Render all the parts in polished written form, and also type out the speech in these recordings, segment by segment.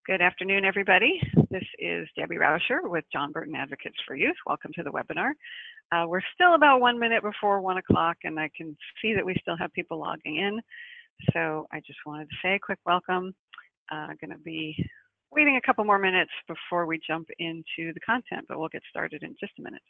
Good afternoon, everybody. This is Debbie Rauscher with John Burton Advocates for Youth. Welcome to the webinar. We're still about 1 minute before 1 o'clock, and I can see that we still have people logging in. So I just wanted to say a quick welcome. I'm going to be waiting a couple more minutes before we jump into the content, but we'll get started in just a minute.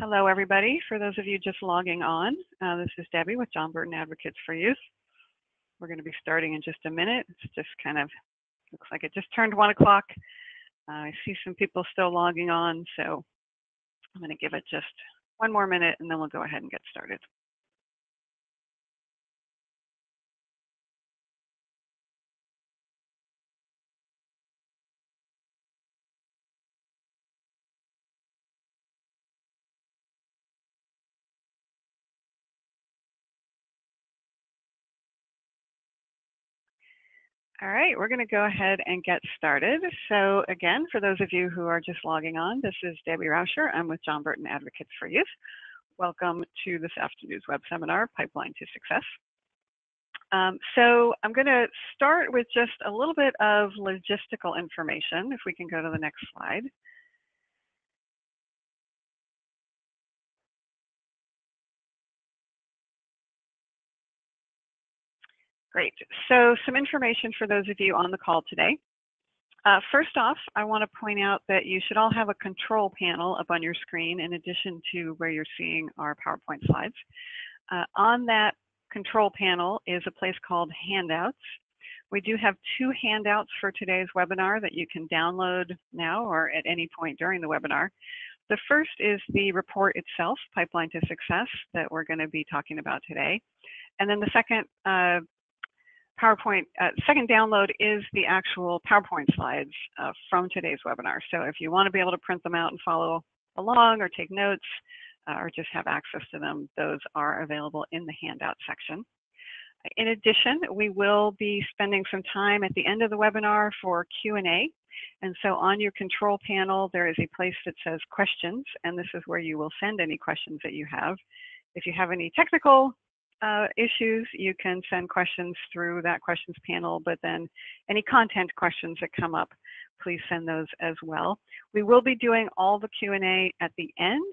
Hello, everybody. For those of you just logging on, this is Debbie with John Burton Advocates for Youth. We're going to be starting in just a minute. It's just kind of looks like it just turned 1 o'clock. I see some people still logging on, so I'm going to give it just 1 more minute and then we'll go ahead and get started. All right, we're going to go ahead and get started. So again, for those of you who are just logging on, this is Debbie Rauscher. I'm with John Burton Advocates for Youth. Welcome to this afternoon's web seminar, Pipeline to Success. So I'm going to start with just a little bit of logistical information, if we can go to the next slide. Great. So some information for those of you on the call today. First off, I want to point out that you should all have a control panel up on your screen in addition to where you're seeing our PowerPoint slides. On that control panel is a place called Handouts. We do have 2 handouts for today's webinar that you can download now or at any point during the webinar. The first is the report itself, Pipeline to Success, that we're going to be talking about today. And then the second second download is the actual PowerPoint slides from today's webinar. So if you want to be able to print them out and follow along or take notes or just have access to them, those are available in the handout section. In addition, we will be spending some time at the end of the webinar for Q&A. And so on your control panel, there is a place that says questions, and this is where you will send any questions that you have. If you have any technical issues, you can send questions through that questions panel, but then any content questions that come up, please send those as well. We will be doing all the Q&A at the end,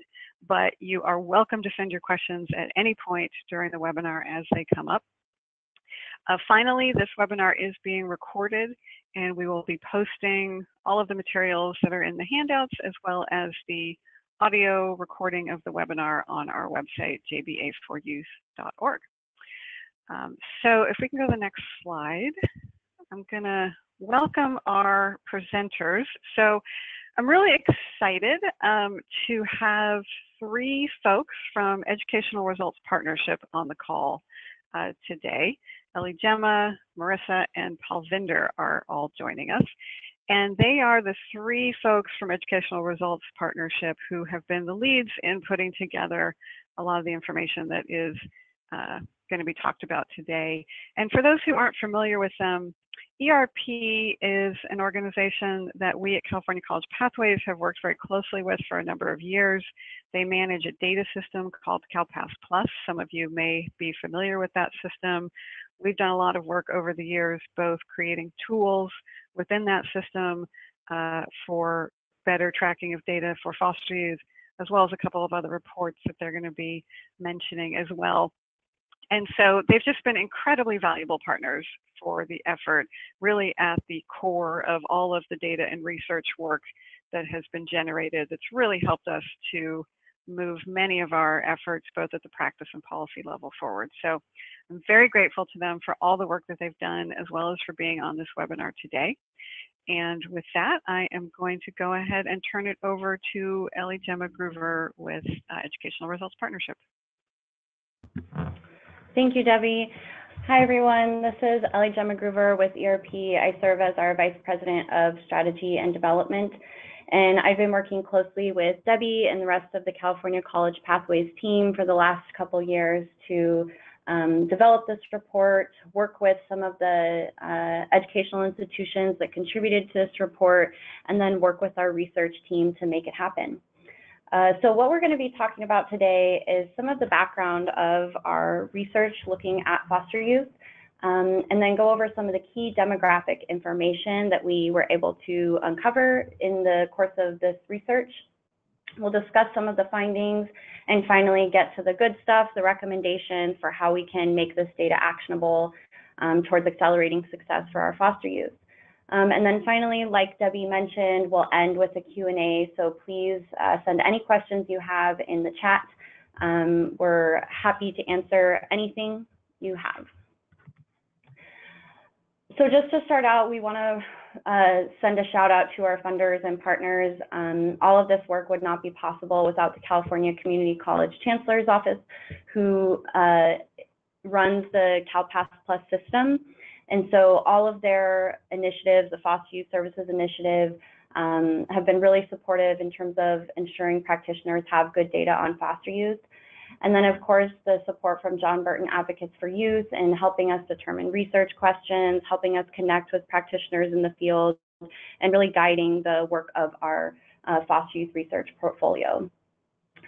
but you are welcome to send your questions at any point during the webinar as they come up. Finally, this webinar is being recorded, and we will be posting all of the materials that are in the handouts as well as the audio recording of the webinar on our website, jba4youth.org. So if we can go to the next slide, I'm going to welcome our presenters. So I'm really excited to have 3 folks from Educational Results Partnership on the call today. Ellie Gemma, Marissa, and Palvinder are all joining us. And they are the 3 folks from Educational Results Partnership who have been the leads in putting together a lot of the information that is going to be talked about today. And for those who aren't familiar with them, ERP is an organization that we at California College Pathways have worked very closely with for a number of years. They manage a data system called CalPass Plus. Some of you may be familiar with that system. We've done a lot of work over the years, both creating tools within that system for better tracking of data for foster youth, as well as a couple of other reports that they're going to be mentioning as well. And so they've just been incredibly valuable partners for the effort, really at the core of all of the data and research work that has been generated that's really helped us to move many of our efforts, both at the practice and policy level, forward. So I'm very grateful to them for all the work that they've done, as well as for being on this webinar today. And with that, I am going to go ahead and turn it over to Ellie Gemma Groover with Educational Results Partnership. Thank you, Debbie. Hi, everyone. This is Ellie Gemma Groover with ERP. I serve as our Vice President of Strategy and Development, and I've been working closely with Debbie and the rest of the California College Pathways team for the last couple years to develop this report, work with some of the educational institutions that contributed to this report, and then work with our research team to make it happen. So what we're going to be talking about today is some of the background of our research looking at foster youth, and then go over some of the key demographic information that we were able to uncover in the course of this research. We'll discuss some of the findings and finally get to the good stuff, the recommendations for how we can make this data actionable towards accelerating success for our foster youth. And then finally, like Debbie mentioned, we'll end with a Q&A, so please send any questions you have in the chat. We're happy to answer anything you have. So just to start out, we want to send a shout out to our funders and partners. All of this work would not be possible without the California Community College Chancellor's Office, who runs the CalPass Plus system. And so all of their initiatives, the Foster Youth Services Initiative, have been really supportive in terms of ensuring practitioners have good data on foster youth. And then, of course, the support from John Burton Advocates for Youth in helping us determine research questions, helping us connect with practitioners in the field, and really guiding the work of our foster youth research portfolio.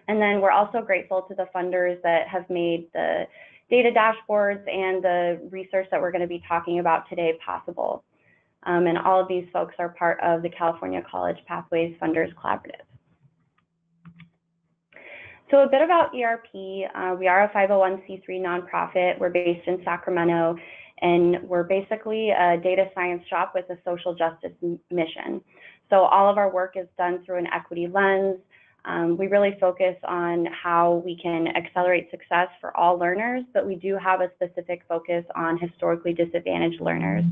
And then we're also grateful to the funders that have made the data dashboards and the research that we're going to be talking about today possible. And all of these folks are part of the California College Pathways Funders Collaborative. So a bit about ERP. We are a 501c3 nonprofit. We're based in Sacramento, and we're basically a data science shop with a social justice mission. So all of our work is done through an equity lens. We really focus on how we can accelerate success for all learners, but we do have a specific focus on historically disadvantaged learners.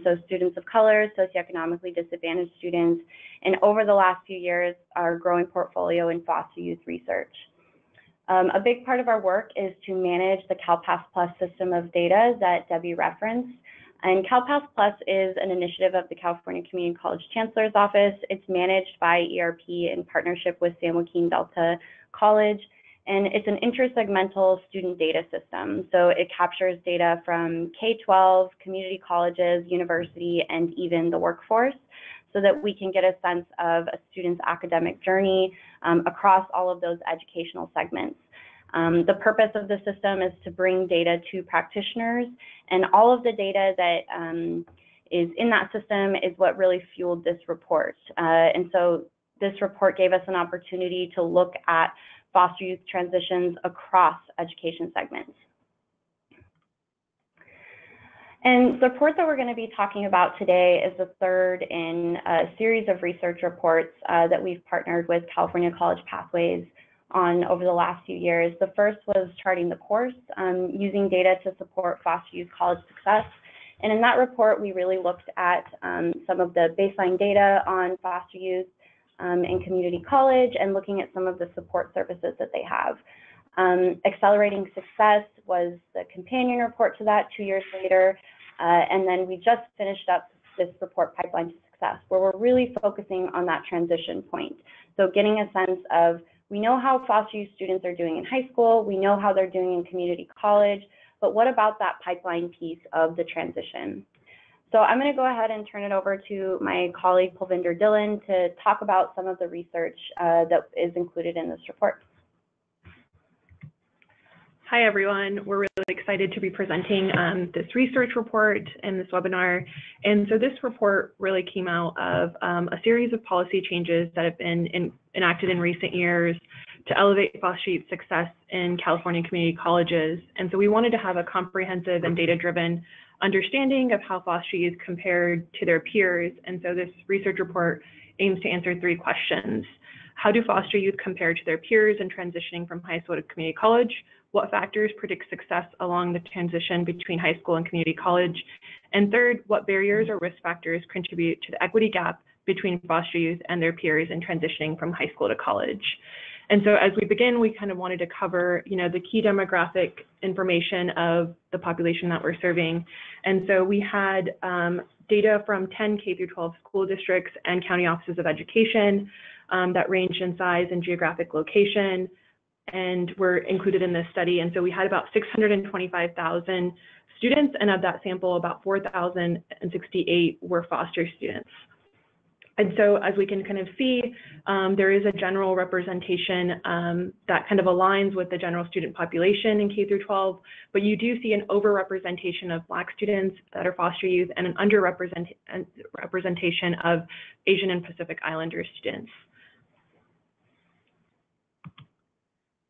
So students of color, socioeconomically disadvantaged students, and over the last few years, our growing portfolio in foster youth research. A big part of our work is to manage the CalPass Plus system of data that Debbie referenced. And CalPass Plus is an initiative of the California Community College Chancellor's Office. It's managed by ERP in partnership with San Joaquin Delta College, and it's an intersegmental student data system. So it captures data from K-12, community colleges, university, and even the workforce, so that we can get a sense of a student's academic journey across all of those educational segments. The purpose of the system is to bring data to practitioners, and all of the data that is in that system is what really fueled this report. And so this report gave us an opportunity to look at foster youth transitions across education segments. And the report that we're going to be talking about today is the third in a series of research reports that we've partnered with California College Pathways on over the last few years. The first was charting the course, using data to support foster youth college success. And in that report, we really looked at some of the baseline data on foster youth in community college and looking at some of the support services that they have. Accelerating Success was the companion report to that 2 years later. And then we just finished up this report, Pipeline to Success, where we're really focusing on that transition point. So getting a sense of, we know how foster youth students are doing in high school, we know how they're doing in community college, but what about that pipeline piece of the transition? So I'm going to go ahead and turn it over to my colleague, Pulvinder Dhillon, to talk about some of the research that is included in this report. Hi, everyone. We're really excited to be presenting this research report in this webinar. And so this report really came out of a series of policy changes that have been enacted in recent years to elevate foster youth success in California community colleges. And so we wanted to have a comprehensive and data-driven understanding of how foster youth compared to their peers. And so this research report aims to answer 3 questions. How do foster youth compare to their peers in transitioning from high school to community college? What factors predict success along the transition between high school and community college? And third, what barriers or risk factors contribute to the equity gap between foster youth and their peers in transitioning from high school to college? And so as we begin, we kind of wanted to cover, the key demographic information of the population that we're serving. And so we had data from 10 K through 12 school districts and county offices of education that ranged in size and geographic location, and were included in this study. And so we had about 625,000 students, and of that sample, about 4,068 were foster students. And so as we can kind of see, there is a general representation that kind of aligns with the general student population in K through 12, but you do see an overrepresentation of Black students that are foster youth and an underrepresentation of Asian and Pacific Islander students.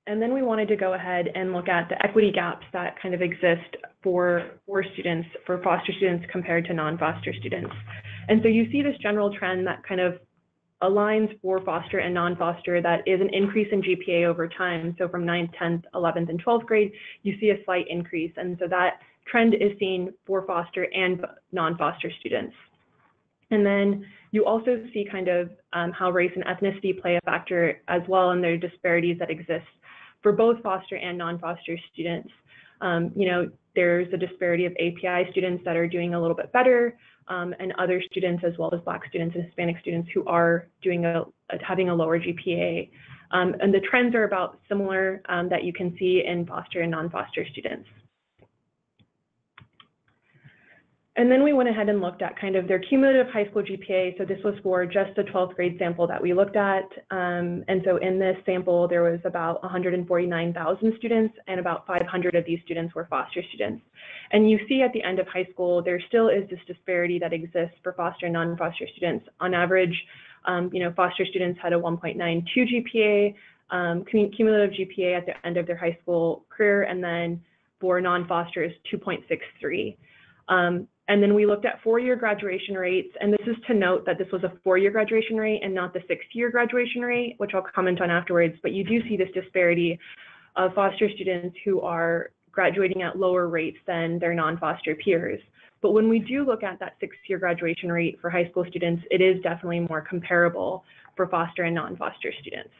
And then we wanted to go ahead and look at the equity gaps that kind of exist for foster students compared to non-foster students. And so you see this general trend that kind of aligns for foster and non-foster, that is an increase in GPA over time. So from 9th, 10th, 11th, and 12th grade, you see a slight increase. And so that trend is seen for foster and non-foster students. And then you also see kind of how race and ethnicity play a factor as well in the disparities that exist for both foster and non-foster students. There's a disparity of API students that are doing a little bit better, and other students, as well as Black students and Hispanic students, who are having a lower GPA. And the trends are about similar that you can see in foster and non-foster students. And then we went ahead and looked at kind of their cumulative high school GPA. So this was for just the 12th grade sample that we looked at. And so in this sample, there was about 149,000 students, and about 500 of these students were foster students. And you see at the end of high school, there still is this disparity that exists for foster and non-foster students. On average, foster students had a 1.92 GPA, cumulative GPA at the end of their high school career, and then for non-foster is 2.63. And then we looked at 4-year graduation rates, and this is to note that this was a 4-year graduation rate and not the 6-year graduation rate, which I'll comment on afterwards, but you do see this disparity of foster students who are graduating at lower rates than their non-foster peers. But when we do look at that 6-year graduation rate for high school students, it is definitely more comparable for foster and non-foster students.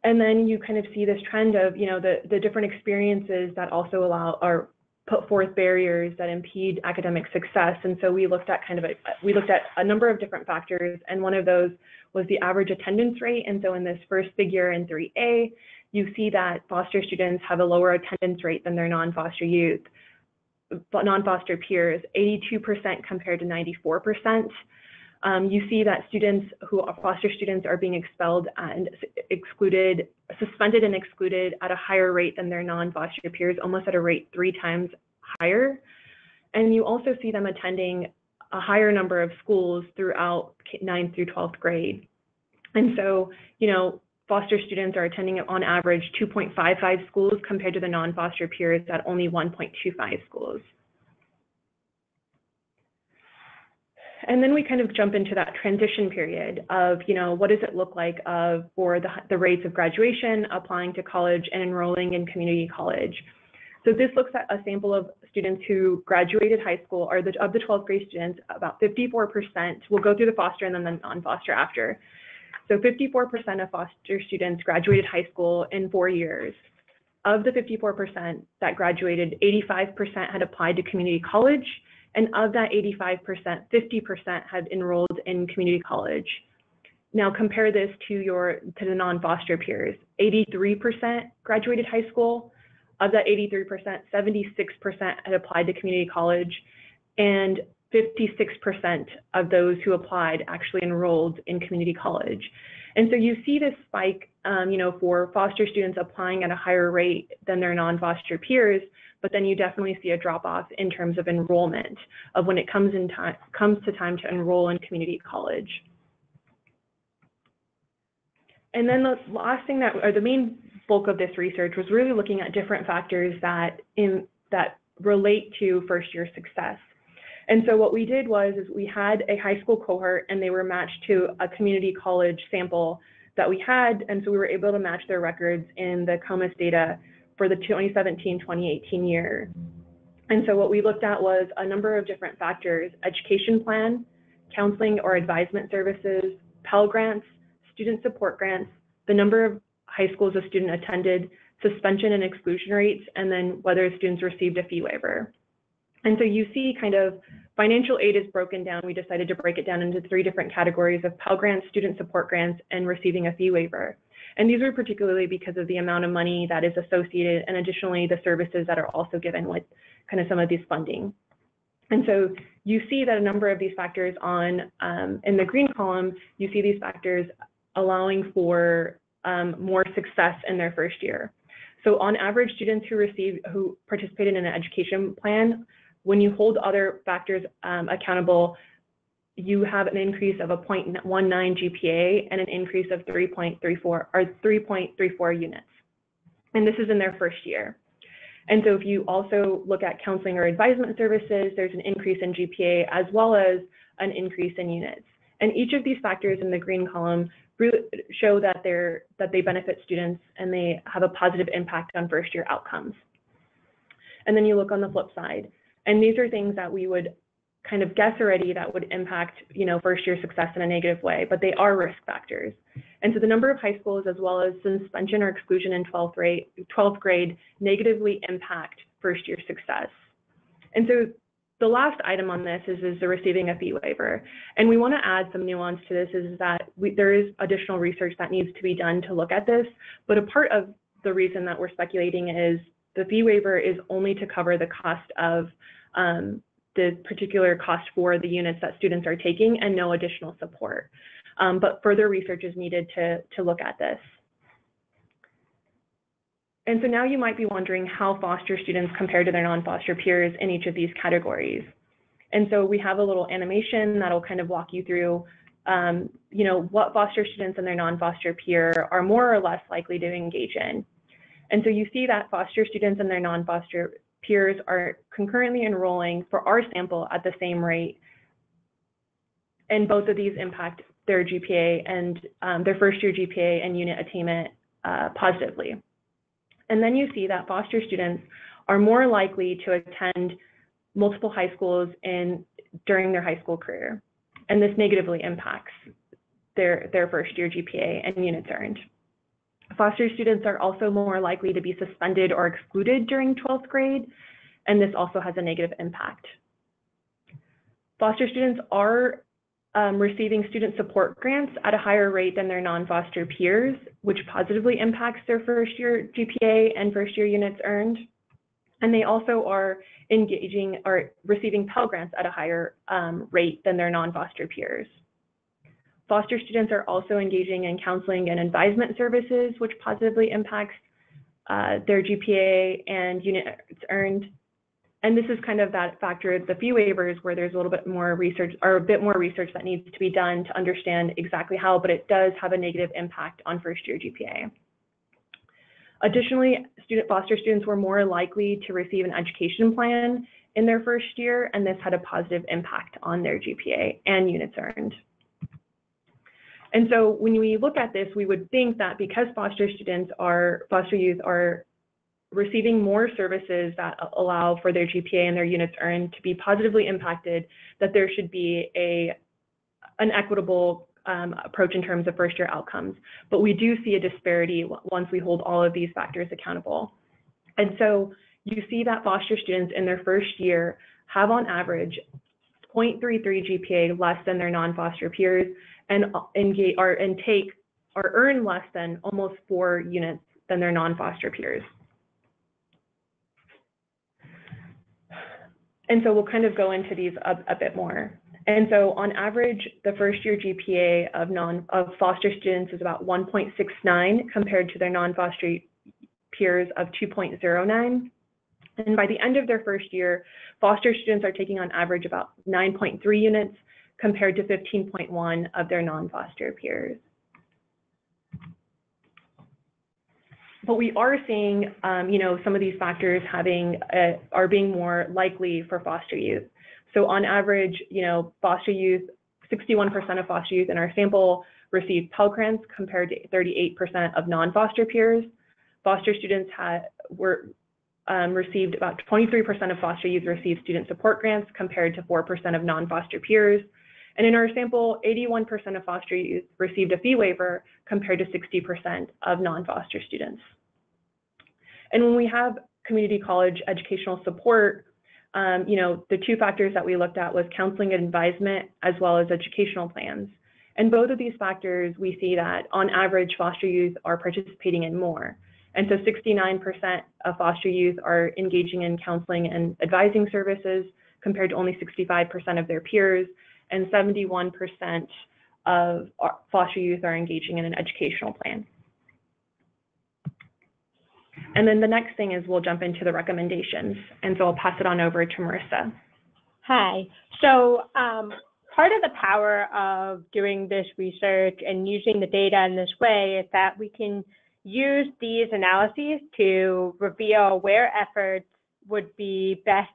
And then you kind of see this trend of, the different experiences that also put forth barriers that impede academic success. And so we looked at a number of different factors, and one of those was the average attendance rate. And so in this first figure in 3A, you see that foster students have a lower attendance rate than their non-foster peers, 82% compared to 94%. You see that students who are foster students are being expelled and suspended and excluded at a higher rate than their non-foster peers, almost at a rate 3 times higher. And you also see them attending a higher number of schools throughout 9th through 12th grade. And so, foster students are attending on average 2.55 schools compared to the non-foster peers at only 1.25 schools. And then we kind of jump into that transition period of, what does it look like for the rates of graduation, applying to college, and enrolling in community college. So this looks at a sample of students who graduated high school, or of the 12th grade students, about 54%, we'll go through the foster and then the non-foster after. So 54% of foster students graduated high school in 4 years. Of the 54% that graduated, 85% had applied to community college. And of that 85%, 50% had enrolled in community college. Now compare this to the non-foster peers. 83% graduated high school. Of that 83%, 76% had applied to community college, and 56% of those who applied actually enrolled in community college. And so you see this spike, for foster students applying at a higher rate than their non-foster peers, but then you definitely see a drop off in terms of enrollment of when it comes to time to enroll in community college. And then the last thing the main bulk of this research was really looking at different factors that relate to first year success. And so what we did was we had a high school cohort, and they were matched to a community college sample that we had. And so we were able to match their records in the COMAS data for the 2017-2018 year. And so what we looked at was a number of different factors: education plan, counseling or advisement services, Pell Grants, student support grants, the number of high schools a student attended, suspension and exclusion rates, and then whether students received a fee waiver. And so you see kind of financial aid is broken down. We decided to break it down into 3 different categories of Pell Grants, student support grants, and receiving a fee waiver. And these are particularly because of the amount of money that is associated, and additionally the services that are also given with kind of some of these funding. And so you see that a number of these factors on in the green column, you see these factors allowing for more success in their first year. So on average, students who participated in an education plan, when you hold other factors accountable, you have an increase of a 0.19 GPA and an increase of 3.34 units. And this is in their first year. And so if you also look at counseling or advisement services, there's an increase in GPA as well as an increase in units. And each of these factors in the green column really show that they benefit students and they have a positive impact on first year outcomes. And then you look on the flip side, and these are things that we would kind of guess already that would impact, first year success in a negative way, but they are risk factors. And so the number of high schools as well as suspension or exclusion in 12th grade negatively impact first year success. And so the last item on this is the receiving a fee waiver. And we want to add some nuance to this is that there is additional research that needs to be done to look at this, but a part of the reason that we're speculating is the fee waiver is only to cover the cost of the particular cost for the units that students are taking and no additional support. But further research is needed to look at this. And so now you might be wondering how foster students compare to their non-foster peers in each of these categories. And so we have a little animation that'll kind of walk you through, what foster students and their non-foster peer are more or less likely to engage in. And so you see that foster students and their non-foster peers are concurrently enrolling for our sample at the same rate. And both of these impact their GPA and their first year GPA and unit attainment positively. And then you see that foster students are more likely to attend multiple high schools during their high school career. And this negatively impacts their first year GPA and units earned. Foster students are also more likely to be suspended or excluded during 12th grade, and this also has a negative impact. Foster students are receiving student support grants at a higher rate than their non-foster peers, which positively impacts their first year GPA and first year units earned. And they also are engaging or receiving Pell Grants at a higher rate than their non-foster peers. Foster students are also engaging in counseling and advisement services, which positively impacts their GPA and units earned. And this is kind of that factor, the fee waivers, where there's a little bit more research or a bit more research that needs to be done to understand exactly how, but it does have a negative impact on first year GPA. Additionally, foster students were more likely to receive an education plan in their first year, and this had a positive impact on their GPA and units earned. And so when we look at this, we would think that because foster youth are receiving more services that allow for their GPA and their units earned to be positively impacted, that there should be an equitable approach in terms of first year outcomes. But we do see a disparity once we hold all of these factors accountable. And so you see that foster students in their first year have on average 0.33 GPA less than their non-foster peers and earn less than almost 4 units than their non-foster peers. And so we'll kind of go into these a bit more. And so on average, the first year GPA of foster students is about 1.69 compared to their non-foster peers of 2.09. And by the end of their first year, foster students are taking on average about 9.3 units compared to 15.1 of their non-foster peers. But we are seeing, some of these factors are being more likely for foster youth. So on average, foster youth, 61% of foster youth in our sample received Pell Grants compared to 38% of non-foster peers. Foster students received about 23% of foster youth received student support grants compared to 4% of non-foster peers. And in our sample, 81% of foster youth received a fee waiver compared to 60% of non-foster students. And when we have community college educational support, the two factors that we looked at was counseling and advisement as well as educational plans. And both of these factors, we see that on average, foster youth are participating in more. And so 69% of foster youth are engaging in counseling and advising services compared to only 65% of their peers, and 71% of foster youth are engaging in an educational plan. And then the next thing is we'll jump into the recommendations. And so I'll pass it on over to Marissa. Hi. So part of the power of doing this research and using the data in this way is that we can use these analyses to reveal where efforts would be best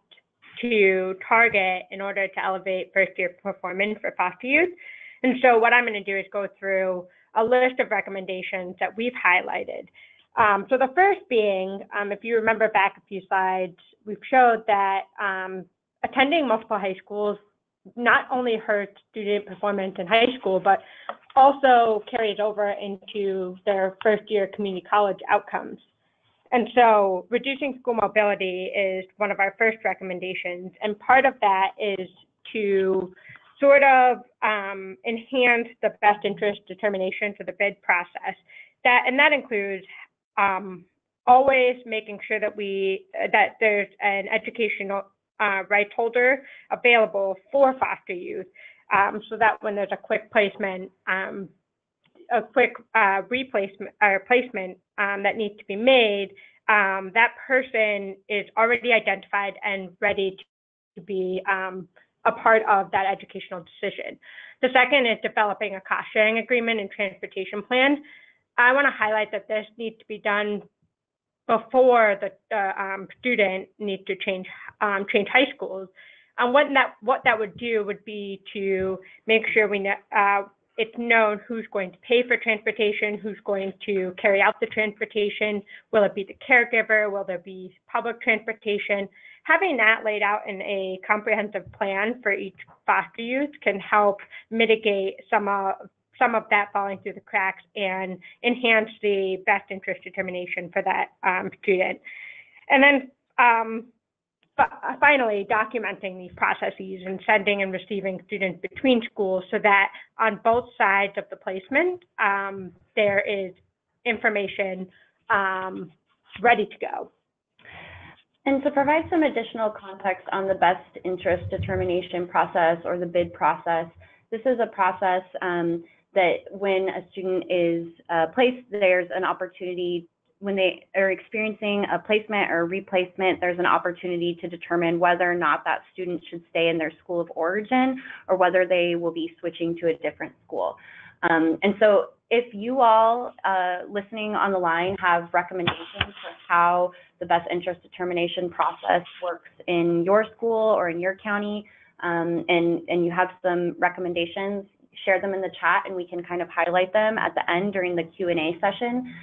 to target in order to elevate first-year performance for foster youth. And so what I'm going to do is go through a list of recommendations that we've highlighted. So the first being, if you remember back a few slides, we've showed that attending multiple high schools not only hurts student performance in high school, but also carries over into their first year community college outcomes. And so reducing school mobility is one of our first recommendations. And part of that is to sort of enhance the best interest determination for the bid process. And that includes always making sure that there's an educational rights holder available for foster youth, so that when there's a quick placement, replacement or placement that needs to be made, that person is already identified and ready to be a part of that educational decision. The second is developing a cost sharing agreement and transportation plan. I want to highlight that this needs to be done before the student needs to change high schools. And what that would do would be to make sure we know it's known who's going to pay for transportation, who's going to carry out the transportation. Will it be the caregiver? Will there be public transportation? Having that laid out in a comprehensive plan for each foster youth can help mitigate some of that falling through the cracks and enhance the best interest determination for that student. And then finally, documenting these processes and sending and receiving students between schools so that on both sides of the placement, there is information ready to go. And to provide some additional context on the best interest determination process or the bid process, this is a process that when a student is placed, there's an opportunity, when they are experiencing a placement or replacement, there's an opportunity to determine whether or not that student should stay in their school of origin or whether they will be switching to a different school. And so if you all listening on the line have recommendations for how the best interest determination process works in your school or in your county, and you have some recommendations, share them in the chat and we can kind of highlight them at the end during the Q&A session.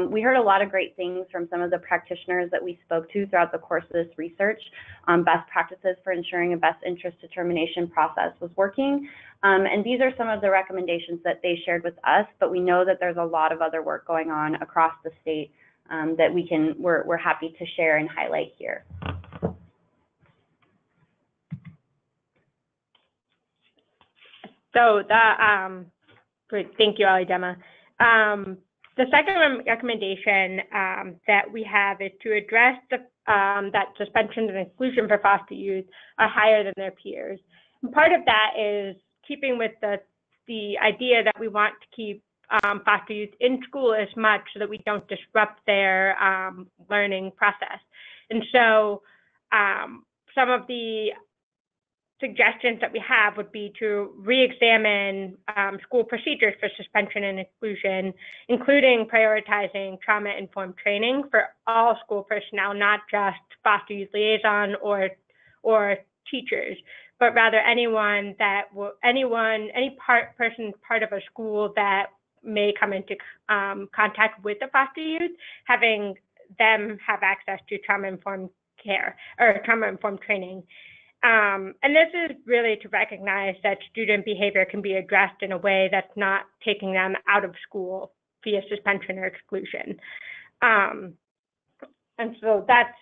We heard a lot of great things from some of the practitioners that we spoke to throughout the course of this research on best practices for ensuring a best interest determination process was working. And these are some of the recommendations that they shared with us, but we know that there's a lot of other work going on across the state that we're happy to share and highlight here. So great, thank you, Alidema. The second recommendation that we have is to address that suspensions and exclusion for foster youth are higher than their peers. And part of that is keeping with the idea that we want to keep foster youth in school as much so that we don't disrupt their learning process. And so some of the suggestions that we have would be to re-examine school procedures for suspension and exclusion, including prioritizing trauma-informed training for all school personnel, not just foster youth liaison or teachers, but rather any person part of a school that may come into contact with the foster youth, having them have access to trauma-informed care or trauma-informed training. And this is really to recognize that student behavior can be addressed in a way that's not taking them out of school via suspension or exclusion. And so that's,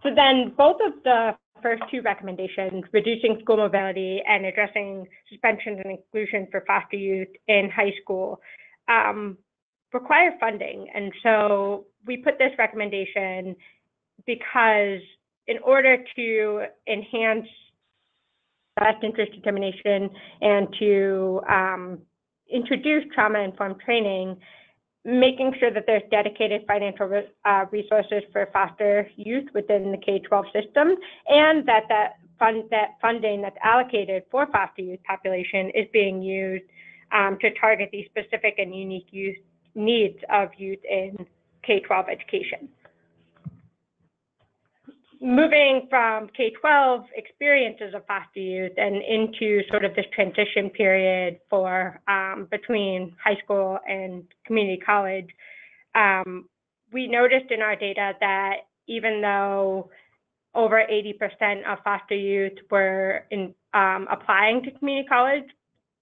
so then both of the first two recommendations, reducing school mobility and addressing suspensions and exclusion for foster youth in high school, require funding. And so we put this recommendation because in order to enhance best interest determination and to introduce trauma-informed training, making sure that there's dedicated financial resources for foster youth within the K-12 system, and that funding that's allocated for foster youth population is being used to target these specific and unique needs of youth in K-12 education. Moving from K-12 experiences of foster youth and into sort of this transition period for between high school and community college, we noticed in our data that even though over 80% of foster youth were applying to community college,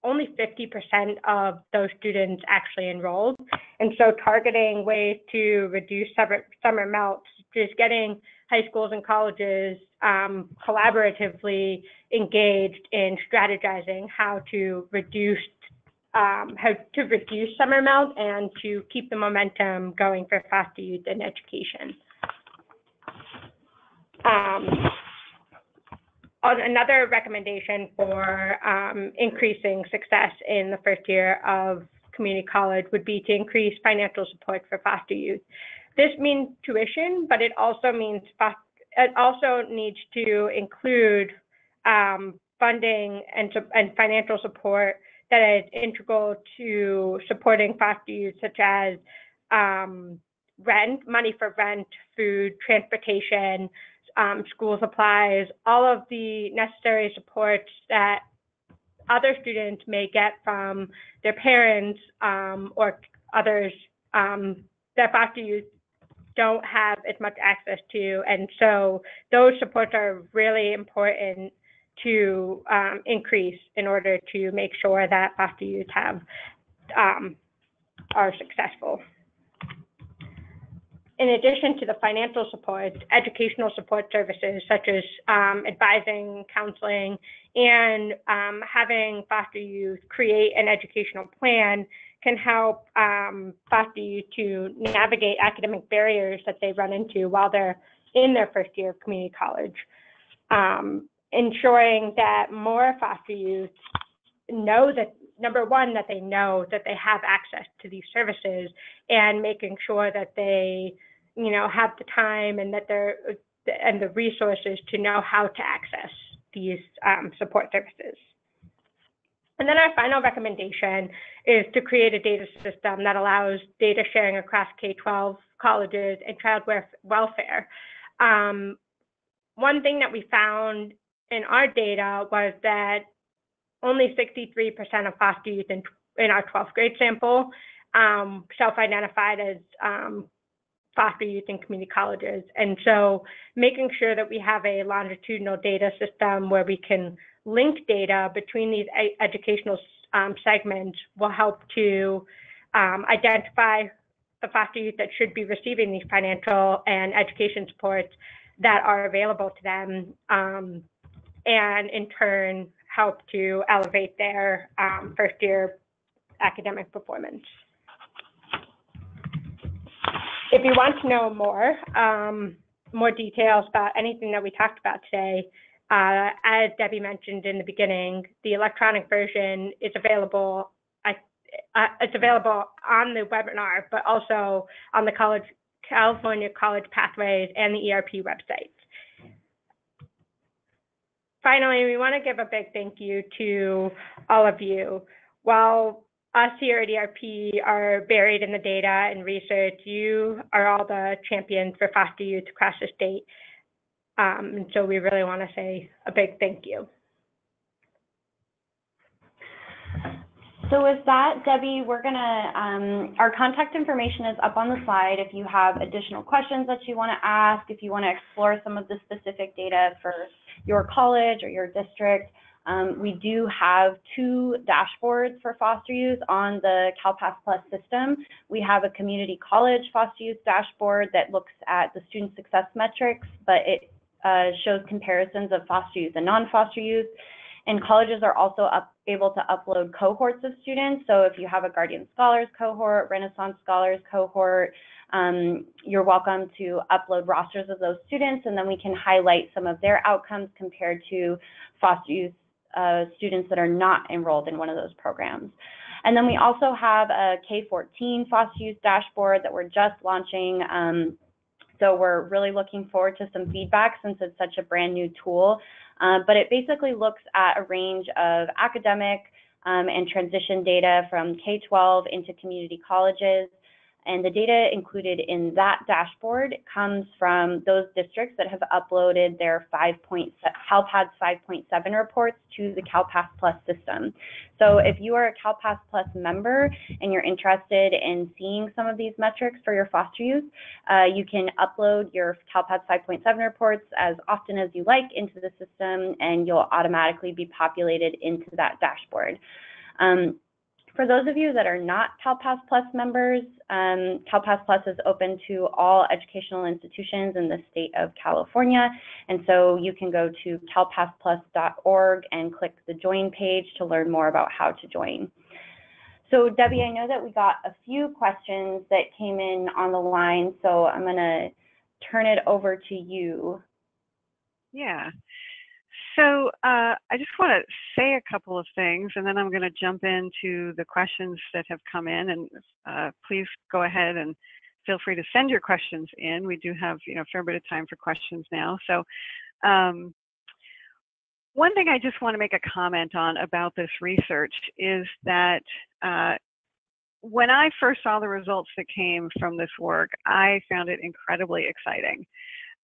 only 50% of those students actually enrolled. And so targeting ways to reduce summer melts, just getting high schools and colleges collaboratively engaged in strategizing how to reduce summer melt and to keep the momentum going for foster youth in education. Another recommendation for increasing success in the first year of community college would be to increase financial support for foster youth. This means tuition, but it also means it also needs to include funding and financial support that is integral to supporting foster youth, such as money for rent, food, transportation, school supplies, all of the necessary supports that other students may get from their parents or others that foster youth don't have as much access to. And so those supports are really important to increase in order to make sure that foster youth are successful. In addition to the financial support, educational support services such as advising, counseling, and having foster youth create an educational plan can help foster youth to navigate academic barriers that they run into while they're in their first year of community college. Ensuring that more foster youth know that, number one, that they know that they have access to these services, and making sure that they, have the time and that and the resources to know how to access these support services. And then our final recommendation is to create a data system that allows data sharing across K-12 colleges and child welfare. One thing that we found in our data was that only 63% of foster youth in our 12th grade sample self-identified as foster youth in community colleges. And so making sure that we have a longitudinal data system where we can link data between these educational segments will help to identify the foster youth that should be receiving these financial and education supports that are available to them, and in turn help to elevate their first year academic performance. If you want to know more details about anything that we talked about today, as Debbie mentioned in the beginning, the electronic version is available. It's available on the webinar, but also on the California College Pathways and the ERP websites. Finally, we want to give a big thank you to all of you. While us here at ERP are buried in the data and research, you are all the champions for foster youth across the state. And so we really want to say a big thank you. So with that, Debbie, we're gonna, our contact information is up on the slide. If you have additional questions that you wanna ask, if you wanna explore some of the specific data for your college or your district, we do have 2 dashboards for foster youth on the CalPAS Plus system. We have a community college foster youth dashboard that looks at the student success metrics, but it shows comparisons of foster youth and non-foster youth. And colleges are also able to upload cohorts of students. So if you have a Guardian Scholars cohort, Renaissance Scholars cohort, you're welcome to upload rosters of those students, and then we can highlight some of their outcomes compared to foster youth students that are not enrolled in one of those programs. And then we also have a K-14 foster youth dashboard that we're just launching. So we're really looking forward to some feedback since it's such a brand new tool. But it basically looks at a range of academic and transition data from K-12 into community colleges. And the data included in that dashboard comes from those districts that have uploaded their CalPADS 5.7 reports to the CalPAS Plus system. So if you are a CalPAS Plus member and you're interested in seeing some of these metrics for your foster youth, you can upload your CalPADS 5.7 reports as often as you like into the system, and you'll automatically be populated into that dashboard. For those of you that are not CalPAS Plus members, CalPAS Plus is open to all educational institutions in the state of California. And so you can go to calpasplus.org and click the join page to learn more about how to join. So Debbie, I know that we got a few questions that came in on the line, so I'm gonna turn it over to you. Yeah. So I just want to say a couple of things, and then I'm going to jump into the questions that have come in. And please go ahead and feel free to send your questions in. We do have, a fair bit of time for questions now. So one thing I just want to make a comment on about this research is that when I first saw the results that came from this work, I found it incredibly exciting.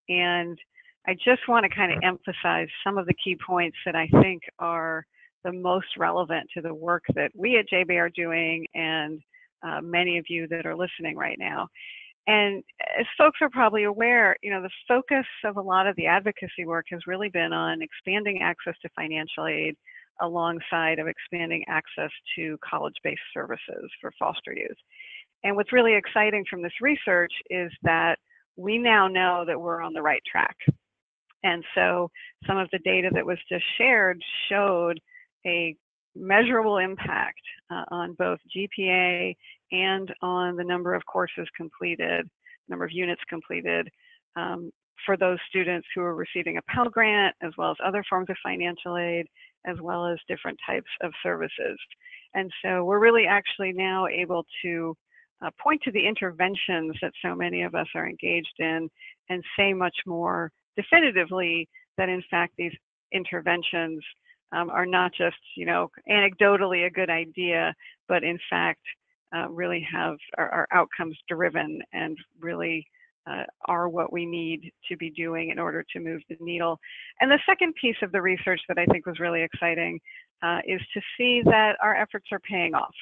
And I just want to kind of emphasize some of the key points that I think are the most relevant to the work that we at JBay are doing, and many of you that are listening right now. And as folks are probably aware, the focus of a lot of the advocacy work has really been on expanding access to financial aid alongside of expanding access to college-based services for foster youth. And what's really exciting from this research is that we now know that we're on the right track. And so some of the data that was just shared showed a measurable impact on both GPA and on the number of courses completed, number of units completed for those students who are receiving a Pell Grant, as well as other forms of financial aid, as well as different types of services. And so we're really actually now able to point to the interventions that so many of us are engaged in and say much more definitively that in fact these interventions are not just anecdotally a good idea, but in fact really are outcomes driven and really are what we need to be doing in order to move the needle. And the second piece of the research that I think was really exciting is to see that our efforts are paying off.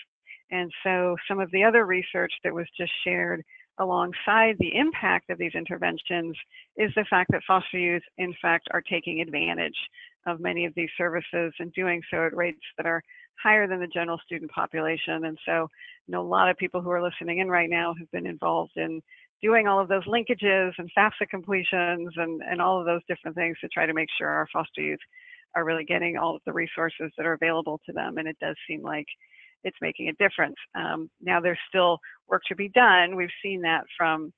And so some of the other research that was just shared alongside the impact of these interventions is the fact that foster youth, in fact, are taking advantage of many of these services and doing so at rates that are higher than the general student population. And so, a lot of people who are listening in right now have been involved in doing all of those linkages and FAFSA completions and all of those different things to try to make sure our foster youth are really getting all of the resources that are available to them. And it does seem like it's making a difference. Now there's still work to be done. We've seen that from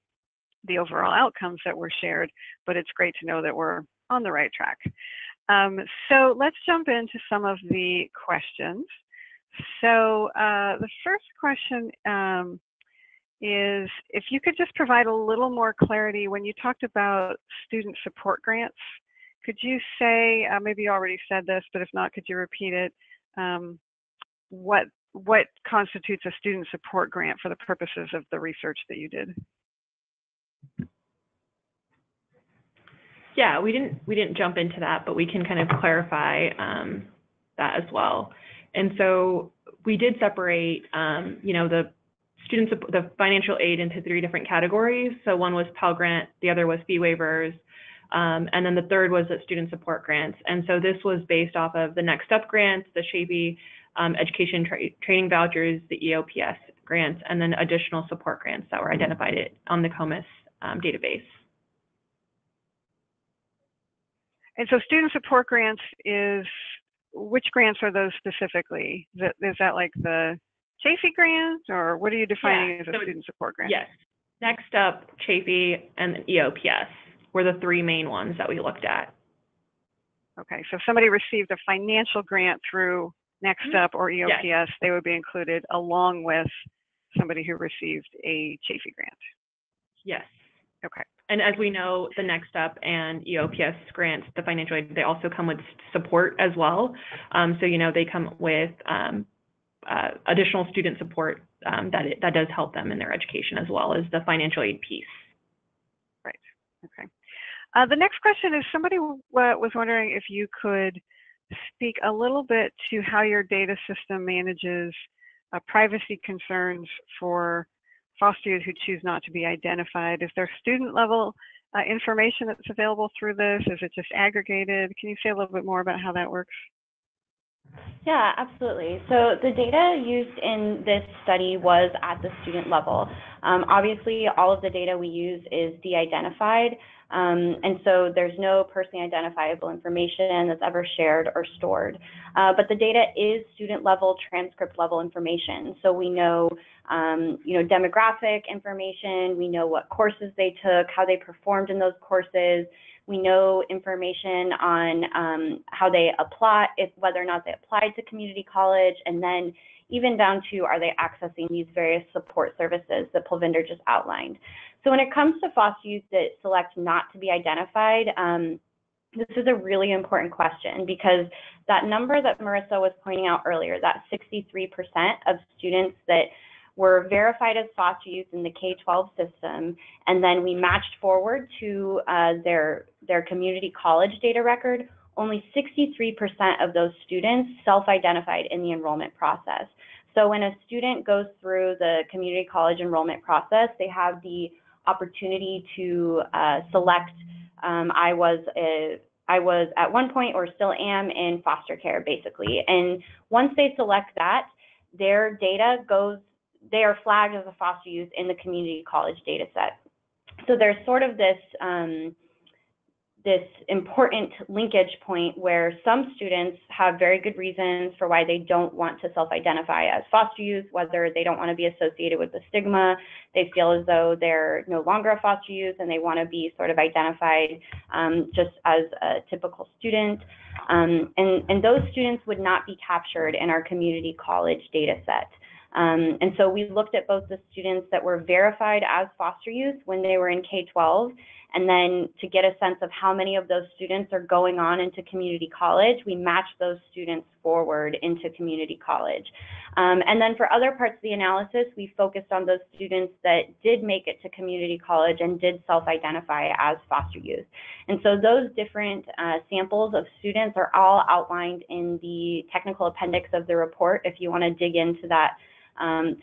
the overall outcomes that were shared, but it's great to know that we're on the right track. So let's jump into some of the questions. So the first question is if you could just provide a little more clarity when you talked about student support grants. Could you say, maybe you already said this, but if not, could you repeat it? What constitutes a student support grant for the purposes of the research that you did? Yeah, we didn't jump into that, but we can kind of clarify that as well. And so we did separate, the the financial aid into 3 different categories. So one was Pell Grant, the other was fee waivers, and then the third was student support grants. And so this was based off of the Next Step grants, the SHAPE education training vouchers, the EOPS grants, and then additional support grants that were identified on the COMIS database. And so student support grants which grants are those specifically? Is that like the SHAPE grants, or what are you defining as a student support grant? Yes, Next Up, SHAPE, and EOPS were the 3 main ones that we looked at. Okay, so if somebody received a financial grant through Next Up or EOPS, yes, they would be included along with somebody who received a SHAPE grant. Yes. Okay. And as we know, the Next Up and EOPS grants, the financial aid, they also come with support as well. So, they come with additional student support that does help them in their education as well as the financial aid piece. Right. Okay. The next question is somebody was wondering if you could speak a little bit to how your data system manages privacy concerns for foster youth who choose not to be identified. Is there student level information that's available through this? Is it just aggregated? Can you say a little bit more about how that works? Yeah, absolutely. So the data used in this study was at the student level. Obviously, all of the data we use is de-identified, and so there's no personally identifiable information that's ever shared or stored. But the data is student level, transcript level information. So we know, demographic information, we know what courses they took, how they performed in those courses. We know information on how they apply, whether or not they applied to community college, and then even down to are they accessing these various support services that Pulvinder just outlined. So when it comes to foster youth that select not to be identified, this is a really important question because that number that Marissa was pointing out earlier, that 63% of students that were verified as foster youth in the K-12 system, and then we matched forward to their community college data record, only 63% of those students self-identified in the enrollment process. So when a student goes through the community college enrollment process, they have the opportunity to select, I was at one point or still am in foster care, basically. And once they select that, their data they are flagged as a foster youth in the community college data set. So there's sort of this important linkage point where some students have very good reasons for why they don't want to self-identify as foster youth, whether they don't want to be associated with the stigma, they feel as though they're no longer a foster youth and they want to be sort of identified just as a typical student. And those students would not be captured in our community college data set. And so we looked at both the students that were verified as foster youth when they were in K-12, and then to get a sense of how many of those students are going on into community college, we matched those students forward into community college. And then for other parts of the analysis, we focused on those students that did make it to community college and did self-identify as foster youth. And so those different samples of students are all outlined in the technical appendix of the report if you want to dig into that,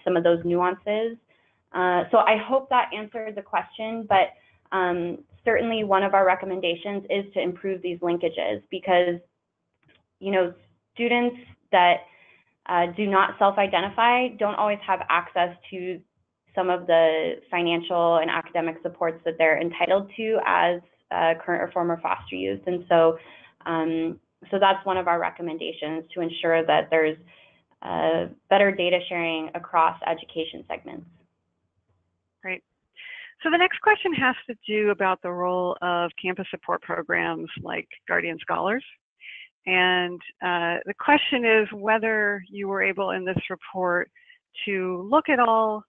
some of those nuances. So I hope that answered the question, but certainly one of our recommendations is to improve these linkages because, students that do not self-identify don't always have access to some of the financial and academic supports that they're entitled to as current or former foster youth. And so, so that's one of our recommendations to ensure that there's better data sharing across education segments. Great. So the next question has to do about the role of campus support programs like Guardian Scholars. And the question is whether you were able in this report to look at all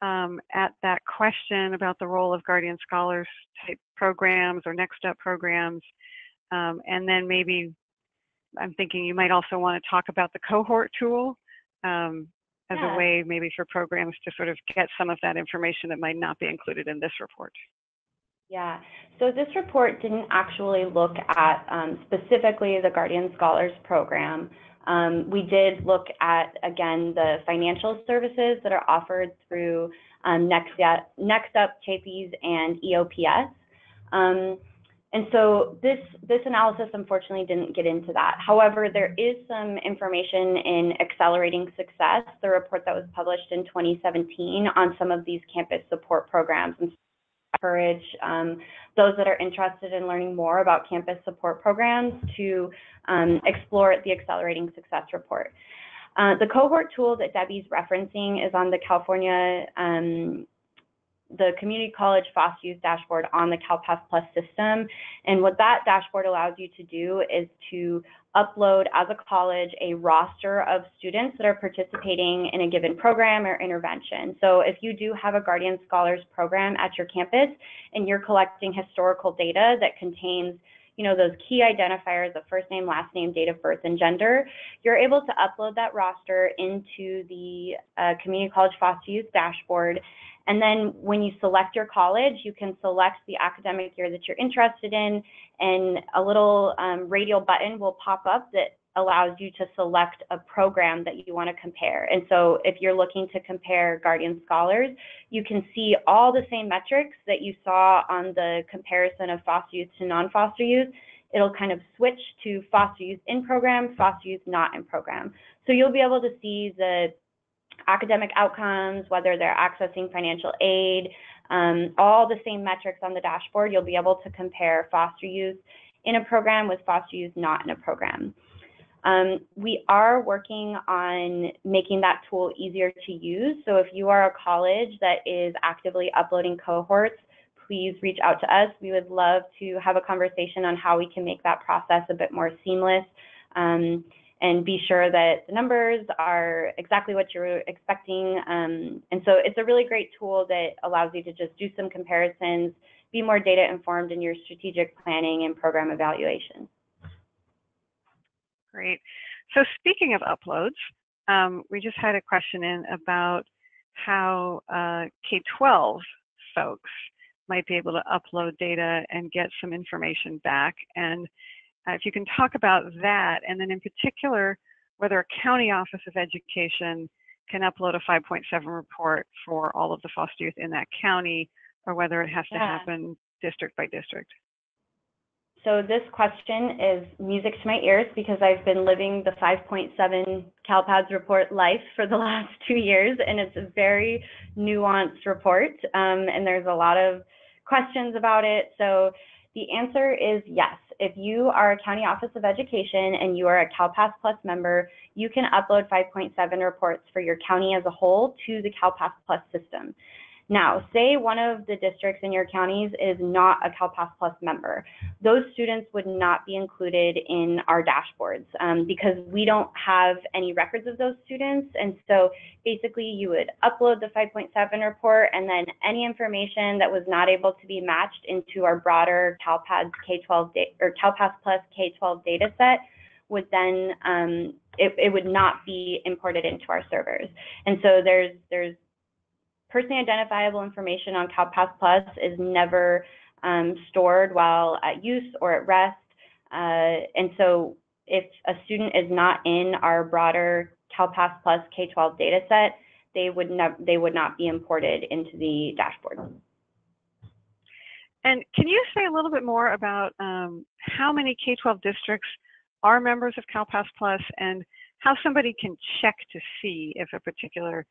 at that question about the role of Guardian Scholars type programs or Next Step programs. And then maybe I'm thinking you might also want to talk about the cohort tool as a way maybe for programs to sort of get some of that information that might not be included in this report. Yeah, so this report didn't actually look at specifically the Guardian Scholars program, We did look at, again, the financial services that are offered through Next Up, CHAPES, and EOPS. And so this analysis unfortunately didn't get into that. However, there is some information in Accelerating Success, the report that was published in 2017 on some of these campus support programs. And encourage those that are interested in learning more about campus support programs to explore the Accelerating Success report. The cohort tool that Debbie's referencing is on the California, the Community College Foster Youth Dashboard on the CalPass Plus system. And what that dashboard allows you to do is to upload as a college a roster of students that are participating in a given program or intervention. So if you do have a Guardian Scholars program at your campus and you're collecting historical data that contains, you know, those key identifiers of first name, last name, date of birth, and gender, you're able to upload that roster into the Community College Foster Youth Dashboard. And then when you select your college, you can select the academic year that you're interested in, and a little radial button will pop up that allows you to select a program that you want to compare. And so if you're looking to compare Guardian Scholars, you can see all the same metrics that you saw on the comparison of foster youth to non-foster youth. It'll kind of switch to foster youth in program, foster youth not in program. So you'll be able to see the academic outcomes, whether they're accessing financial aid, all the same metrics on the dashboard. You'll be able to compare foster youth in a program with foster youth not in a program. We are working on making that tool easier to use. So if you are a college that is actively uploading cohorts, please reach out to us. We would love to have a conversation on how we can make that process a bit more seamless, and be sure that the numbers are exactly what you're expecting. And so it's a really great tool that allows you to just do some comparisons, be more data informed in your strategic planning and program evaluation. Great. So speaking of uploads, we just had a question in about how K-12 folks might be able to upload data and get some information back. And if you can talk about that, and then in particular, whether a county office of education can upload a 5.7 report for all of the foster youth in that county, or whether it has to happen district by district. So this question is music to my ears because I've been living the 5.7 CalPADS report life for the last 2 years, and it's a very nuanced report, and there's a lot of questions about it. So the answer is yes. If you are a county office of education and you are a CalPAS Plus member, you can upload 5.7 reports for your county as a whole to the CalPAS Plus system. Now, say one of the districts in your counties is not a CalPAS Plus member. Those students would not be included in our dashboards because we don't have any records of those students. And so basically you would upload the 5.7 report, and then any information that was not able to be matched into our broader CalPAS K-12 or CalPAS Plus K-12 data set would then, it would not be imported into our servers. And so there's personally identifiable information on CalPAS Plus is never stored while at use or at rest. And so if a student is not in our broader CalPAS Plus K-12 data set, they would not be imported into the dashboard. And can you say a little bit more about how many K-12 districts are members of CalPAS Plus, and how somebody can check to see if a particular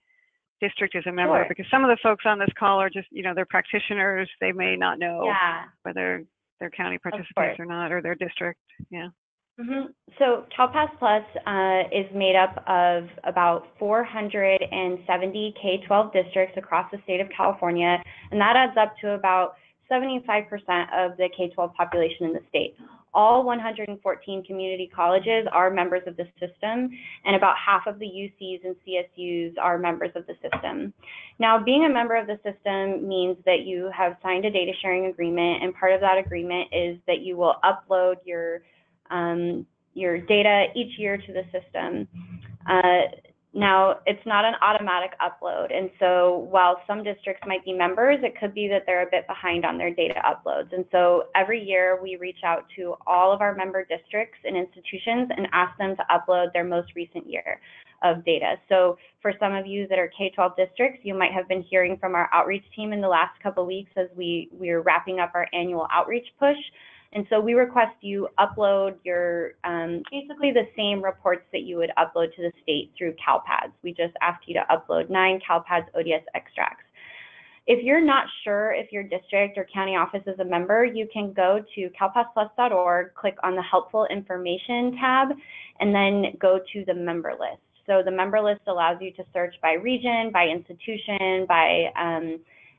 district is a member? Sure. Because some of the folks on this call are just, you know, they're practitioners. They may not know whether their county participates or not, or their district. Yeah. Mm-hmm. So CalPAS Plus is made up of about 470 K-12 districts across the state of California, and that adds up to about 75% of the K-12 population in the state. All 114 community colleges are members of the system, and about half of the UCs and CSUs are members of the system. Now, being a member of the system means that you have signed a data sharing agreement, and part of that agreement is that you will upload your data each year to the system. Now, it's not an automatic upload, and so while some districts might be members, it could be that they're a bit behind on their data uploads. And so every year we reach out to all of our member districts and institutions and ask them to upload their most recent year of data. So for some of you that are K-12 districts, you might have been hearing from our outreach team in the last couple of weeks as we're wrapping up our annual outreach push. And so we request you upload your, basically the same reports that you would upload to the state through CalPads. We just ask you to upload 9 CalPads ODS extracts. If you're not sure if your district or county office is a member, you can go to calpassplus.org, click on the Helpful Information tab, and then go to the member list. So the member list allows you to search by region, by institution, by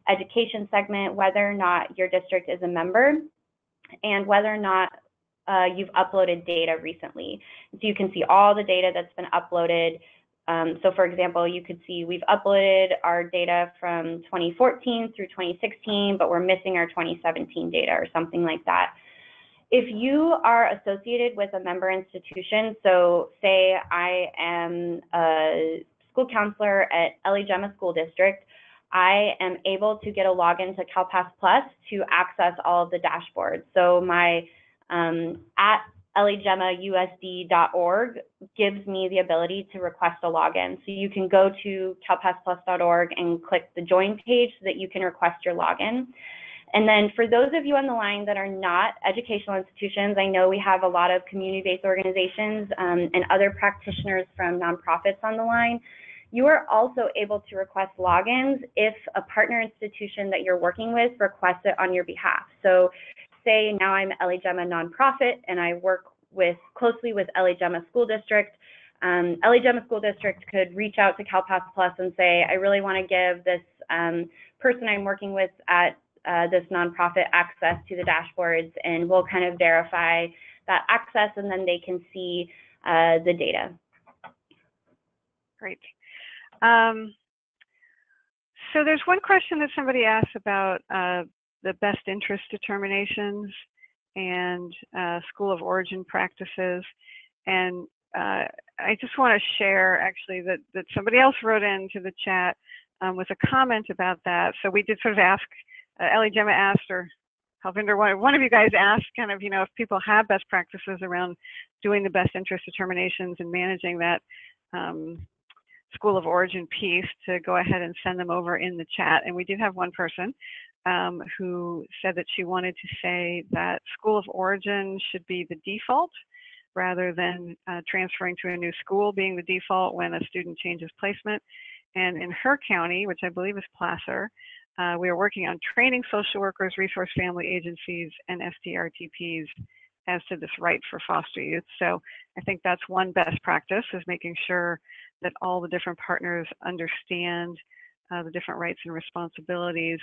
education segment, whether or not your district is a member, and whether or not you've uploaded data recently. So you can see all the data that's been uploaded. So for example, you could see we've uploaded our data from 2014 through 2016, but we're missing our 2017 data or something like that. If you are associated with a member institution, so say I am a school counselor at Ellie Gemma School District, I am able to get a login to CalPass Plus to access all of the dashboards. So my at elliegemmausd.org gives me the ability to request a login. So you can go to calpassplus.org and click the join page so that you can request your login. And then for those of you on the line that are not educational institutions, I know we have a lot of community-based organizations and other practitioners from nonprofits on the line. You are also able to request logins if a partner institution that you're working with requests it on your behalf. So say now I'm Ellie Gemma nonprofit and I work closely with Ellie Gemma School District. Ellie Gemma School District could reach out to CalPass Plus and say, I really want to give this person I'm working with at this nonprofit access to the dashboards, and we'll kind of verify that access and then they can see the data. Great. So there's one question that somebody asked about the best interest determinations and school of origin practices. And I just want to share actually that somebody else wrote into the chat with a comment about that. So we did sort of ask, Ellie Gemma asked, or Halvinder, one of you guys asked kind of, if people have best practices around doing the best interest determinations and managing that school of origin piece, to go ahead and send them over in the chat. And we did have one person who said that she wanted to say that school of origin should be the default rather than transferring to a new school being the default when a student changes placement. And in her county, which I believe is Placer, we are working on training social workers, resource family agencies, and SDRTPs as to this right for foster youth. So I think that's one best practice, is making sure that all the different partners understand the different rights and responsibilities.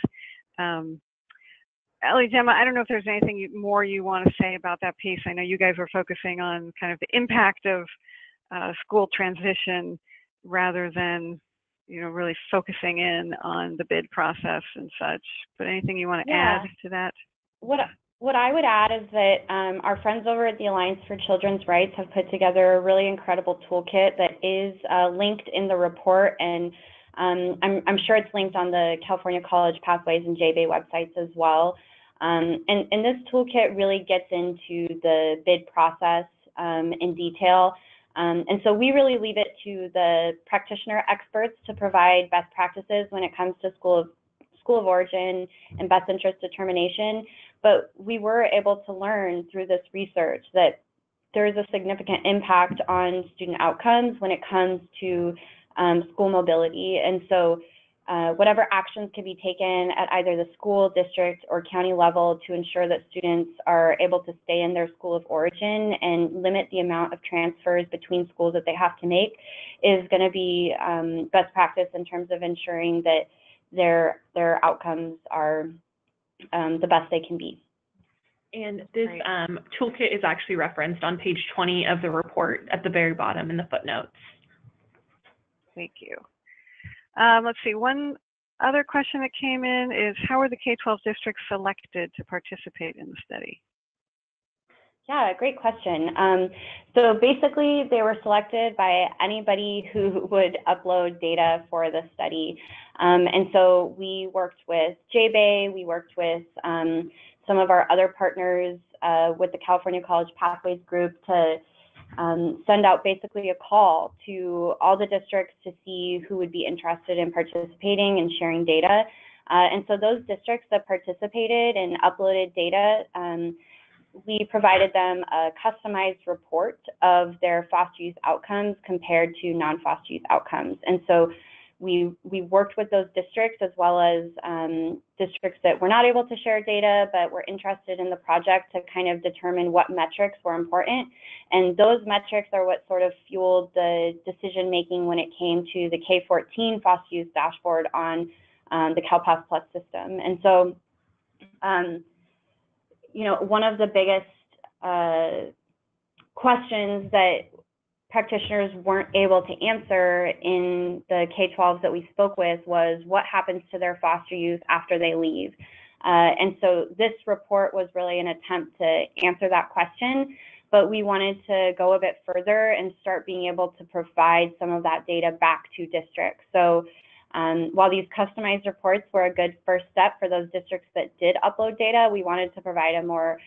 Ellie Gemma, I don't know if there's anything more you want to say about that piece. I know you guys were focusing on kind of the impact of school transition rather than really focusing in on the bid process and such. But anything you want to add to that? What I would add is that our friends over at the Alliance for Children's Rights have put together a really incredible toolkit that is linked in the report, and I'm sure it's linked on the California College Pathways and JBay websites as well. And this toolkit really gets into the bid process in detail. And so we really leave it to the practitioner experts to provide best practices when it comes to school of origin and best interest determination. But we were able to learn through this research that there is a significant impact on student outcomes when it comes to school mobility. And so whatever actions can be taken at either the school, district, or county level to ensure that students are able to stay in their school of origin and limit the amount of transfers between schools that they have to make is going to be best practice in terms of ensuring that their outcomes are the best they can be. And this toolkit is actually referenced on page 20 of the report at the very bottom in the footnotes. Thank you. Let's see, one other question that came in is, how are the K-12 districts selected to participate in the study? Yeah, great question. So basically, they were selected by anybody who would upload data for the study. And so we worked with JBay, we worked with some of our other partners with the California College Pathways Group to send out basically a call to all the districts to see who would be interested in participating and sharing data. And so those districts that participated and uploaded data, we provided them a customized report of their foster youth outcomes compared to non-foster youth outcomes. And so we worked with those districts as well as districts that were not able to share data but were interested in the project to kind of determine what metrics were important. And those metrics are what sort of fueled the decision making when it came to the K-14 foster youth dashboard on the CalPAS Plus system. And so you know, one of the biggest questions that practitioners weren't able to answer in the K-12s that we spoke with was what happens to their foster youth after they leave. And so this report was really an attempt to answer that question, but we wanted to go a bit further and start being able to provide some of that data back to districts. So while these customized reports were a good first step for those districts that did upload data, we wanted to provide a more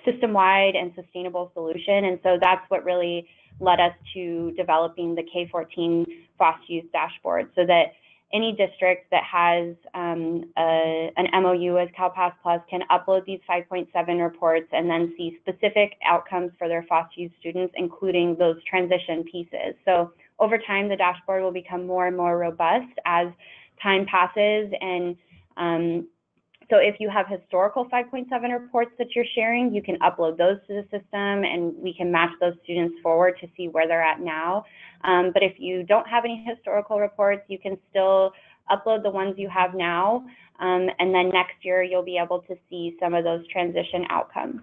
system-wide and sustainable solution. And so that's what really led us to developing the K-14 foster youth dashboard, so that any district that has an MOU as CalPAS Plus can upload these 5.7 reports and then see specific outcomes for their foster youth students, including those transition pieces. So over time, the dashboard will become more and more robust as time passes. And so if you have historical 5.7 reports that you're sharing, you can upload those to the system and we can match those students forward to see where they're at now. But if you don't have any historical reports, you can still upload the ones you have now. And then next year, you'll be able to see some of those transition outcomes.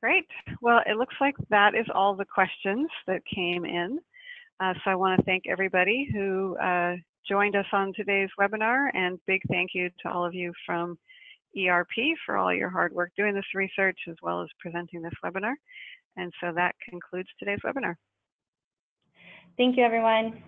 Great. Well, it looks like that is all the questions that came in. So I want to thank everybody who joined us on today's webinar, and big thank you to all of you from ERP for all your hard work doing this research as well as presenting this webinar. And so that concludes today's webinar. Thank you, everyone.